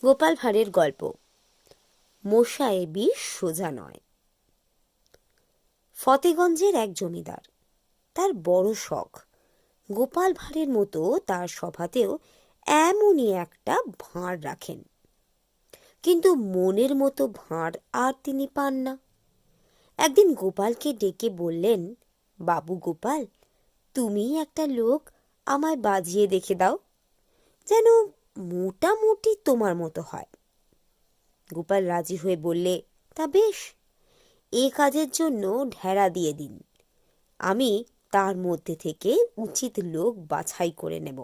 গোপাল ভাঁড়ের গল্প মোসাহেবি সোজা নয়। ফতেগঞ্জের এক জমিদার, তার বড় শখ গোপাল ভাঁড়ের মতো তার সভাতেও এমনই একটা ভাঁড় রাখেন, কিন্তু মনের মতো ভাঁড় আর তিনি পান না। একদিন গোপালকে ডেকে বললেন, বাবু গোপাল, তুমি একটা লোক আমায় বাজিয়ে দেখে দাও, যেন মোটামুটি তোমার মতো হয়। গোপাল রাজি হয়ে বললে, তা বেশ, এ কাজের জন্য ঢেরা দিয়ে দিন, আমি তার মধ্যে থেকে উচিত লোক বাছাই করে নেব।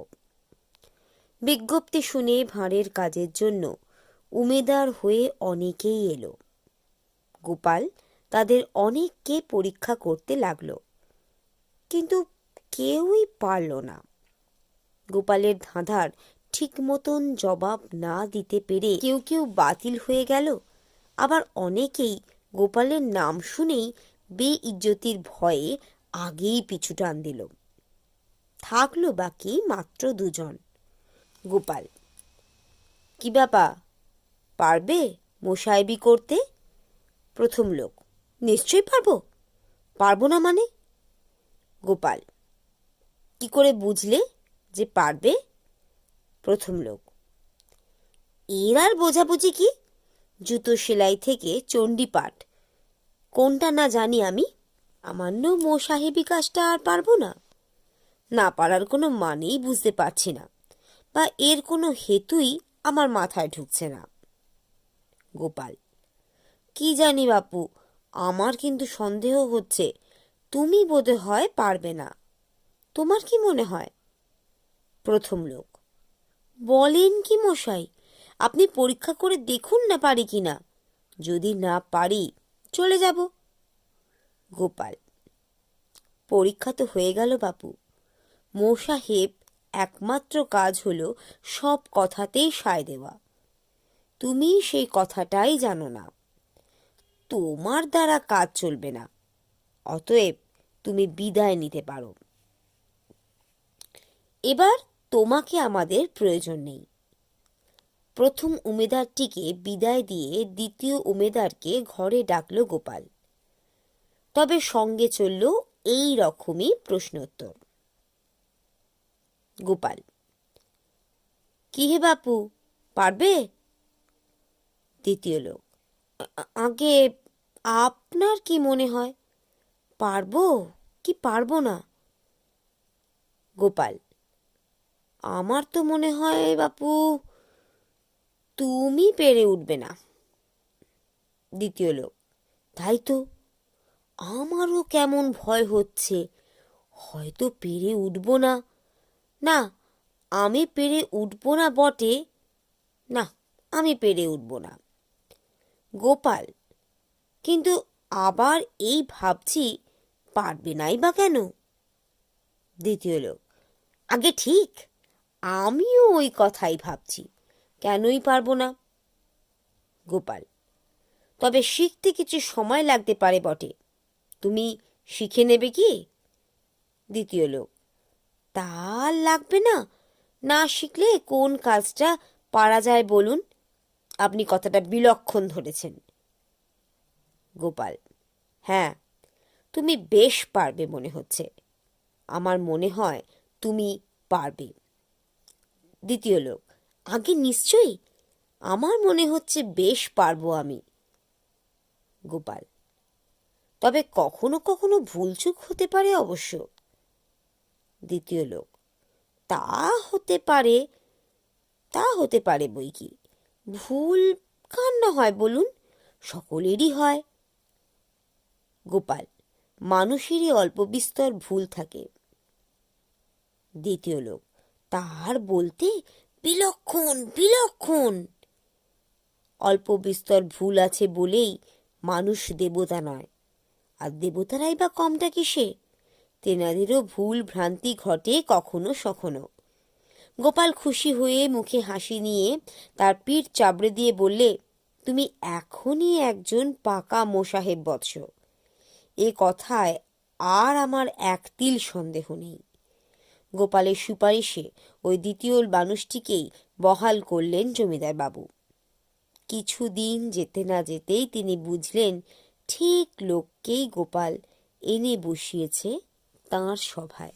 বিজ্ঞপ্তি শুনে ভাঁড়ের কাজের জন্য উমেদার হয়ে অনেকেই এলো। গোপাল তাদের অনেককে পরীক্ষা করতে লাগলো, কিন্তু কেউই পারল না। গোপালের ধাঁধার ঠিক মতন জবাব না দিতে পেরে কেউ কেউ বাতিল হয়ে গেল, আবার অনেকেই গোপালের নাম শুনেই বেইজ্জতির ভয়ে আগেই পিছু টান দিল। থাকলো বাকি মাত্র দুজন। গোপাল, কি ব্যাপার, পারবে মোসাহেবি করতে? প্রথম লোক, নিশ্চয়ই পারবো। পারবো না মানে? গোপাল, কি করে বুঝলে যে পারবে? প্রথম লোক, এর আর বোঝাবুঝি কি, জুতো সেলাই থেকে চণ্ডীপাঠ কোনটা না জানি আমি। আমান্য মোসাহেবি কাজটা আর পারবো না? না পারার কোনো মানেই বুঝতে পারছি না, বা এর কোনো হেতুই আমার মাথায় ঢুকছে না। গোপাল, কি জানি বাপু, আমার কিন্তু সন্দেহ হচ্ছে তুমি বোধহয় পারবে না। তোমার কি মনে হয়? প্রথম লোক, বলেন কি মশাই, আপনি পরীক্ষা করে দেখুন না পারি কিনা, যদি না পারি চলে যাব। গোপাল, পরীক্ষা তো হয়ে গেল বাপু, মোসাহেব একমাত্র কাজ হলো সব কথাতেই সায় দেওয়া। তুমি সেই কথাটাই জানো না, তোমার দ্বারা কাজ চলবে না, অতএব তুমি বিদায় নিতে পারো। এবার তোমাকে আমাদের প্রয়োজন নেই। প্রথম উমেদারটিকে বিদায় দিয়ে দ্বিতীয় উমেদারকে ঘরে ডাকলো গোপাল। তবে সঙ্গে চলল এই রকমই প্রশ্নোত্তর। গোপাল, কি হে বাপু, পারবে? দ্বিতীয় লোক, আগে আপনার কি মনে হয়, পারবো কি পারবো না? গোপাল, আমার তো মনে হয় বাপু তুমি পেরে উঠবে না। দ্বিতীয় লোক, তাই তো, আমারও কেমন ভয় হচ্ছে, হয়তো পেরে উঠবো না। না, আমি পেরে উঠবো না বটে, না, আমি পেরে উঠবো না। গোপাল, কিন্তু আবার এই ভাবছি পারবে নাই বা কেন? দ্বিতীয় লোক, আগে ঠিক, আমিও ওই কথাই ভাবছি, কেনই পারবো না। গোপাল, তবে শিখতে কিছু সময় লাগতে পারে বটে, তুমি শিখে নেবে কি? দ্বিতীয় লোক, তা লাগবে না, না শিখলে কোন কাজটা পারা যায় বলুন, আপনি কথাটা বিলক্ষণ ধরেছেন। গোপাল, হ্যাঁ, তুমি বেশ পারবে মনে হচ্ছে, আমার মনে হয় তুমি পারবে। দ্বিতীয় লোক, আগে নিশ্চয়ই, আমার মনে হচ্ছে বেশ পারবো আমি। গোপাল, তবে কখনো কখনো ভুলচুক হতে পারে অবশ্য। দ্বিতীয় লোক, তা হতে পারে, তা হতে পারে বই কি, ভুল কার না হয় বলুন, সকলেরই হয়। গোপাল, মানুষেরই অল্প বিস্তর ভুল থাকে। দ্বিতীয় লোক, তার বলতে বিলক্ষণ বিলক্ষণ, অল্প বিস্তর ভুল আছে বলেই মানুষ দেবতা নয়, আর দেবতারাই বা কমটা কিসে, তেনাদেরও ভুল ভ্রান্তি ঘটে কখনো সখনো। গোপাল খুশি হয়ে মুখে হাসি নিয়ে তার পিঠ চাবড়ে দিয়ে বললে, তুমি এখনই একজন পাকা মোসাহেব বৎস, এ কথায় আর আমার এক তিল সন্দেহ নেই। গোপালের সুপারিশে ওই দ্বিতীয় মানুষটিকেই বহাল করলেন জমিদার বাবু। কিছুদিন যেতে না যেতেই তিনি বুঝলেন ঠিক লোককেই গোপাল এনে বসিয়েছে তাঁর সভায়।